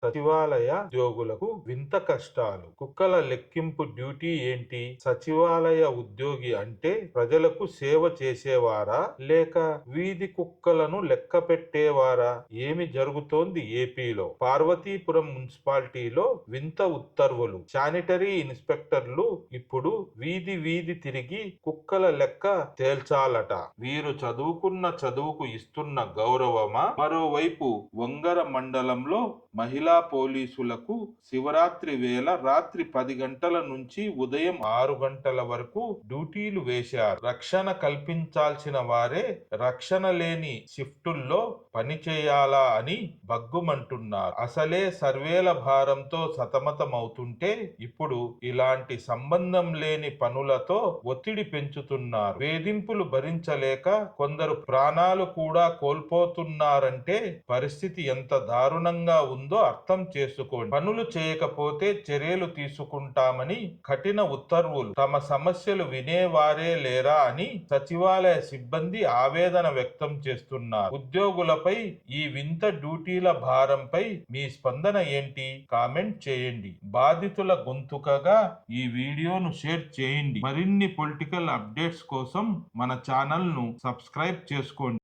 సచివాలయ ఉద్యోగులకు వింత కష్టాలు. కుక్కల లెక్కింపు డ్యూటీ ఏంటి? సచివాలయ ఉద్యోగి అంటే ప్రజలకు సేవ చేసేవారా లేక వీధి కుక్కలను లెక్క పెట్టేవారా? ఏమి జరుగుతోంది ఏపీలో? పార్వతీపురం మున్సిపాలిటీలో వింత ఉత్తర్వులు. శానిటరీ ఇన్స్పెక్టర్లు ఇప్పుడు వీధి వీధి తిరిగి కుక్కల లెక్క తేల్చాలట. వీరు చదువుకున్న చదువుకు ఇస్తున్న గౌరవమా? మరోవైపు వంగర మండలంలో మహిళా పోలీసులకు శివరాత్రి వేళ రాత్రి 10 గంటల నుంచి ఉదయం 6 గంటల వరకు డ్యూటీలు వేశారు. రక్షణ కల్పించాల్సిన వారే రక్షణ లేని షిఫ్టుల్లో పనిచేయాలా అని బగ్గుమంటున్నారు. అసలే సర్వేల భారంతో సతమతమవుతుంటే ఇప్పుడు ఇలాంటి సంబంధం లేని పనులతో ఒత్తిడి పెంచుతున్నారు. వేధింపులు భరించలేక కొందరు ప్రాణాలు కూడా కోల్పోతున్నారంటే పరిస్థితి ఎంత దారుణంగా ఉందో అర్థం చేసుకోండి. పనులు చేయకపోతే చర్యలు తీసుకుంటామని కఠిన ఉత్తర్వులు. తమ సమస్యలు వినేవారే లేరా అని సచివాలయ సిబ్బంది ఆవేదన వ్యక్తం చేస్తున్నారు. ఉద్యోగులపై ఈ వింత డ్యూటీల భారంపై మీ స్పందన ఏంటి? కామెంట్ చేయండి. బాధితుల గొంతుకగా ఈ వీడియోను షేర్ చేయండి. మరిన్ని పొలిటికల్ అప్డేట్స్ కోసం మన ఛానల్ ను సబ్స్క్రైబ్ చేసుకోండి.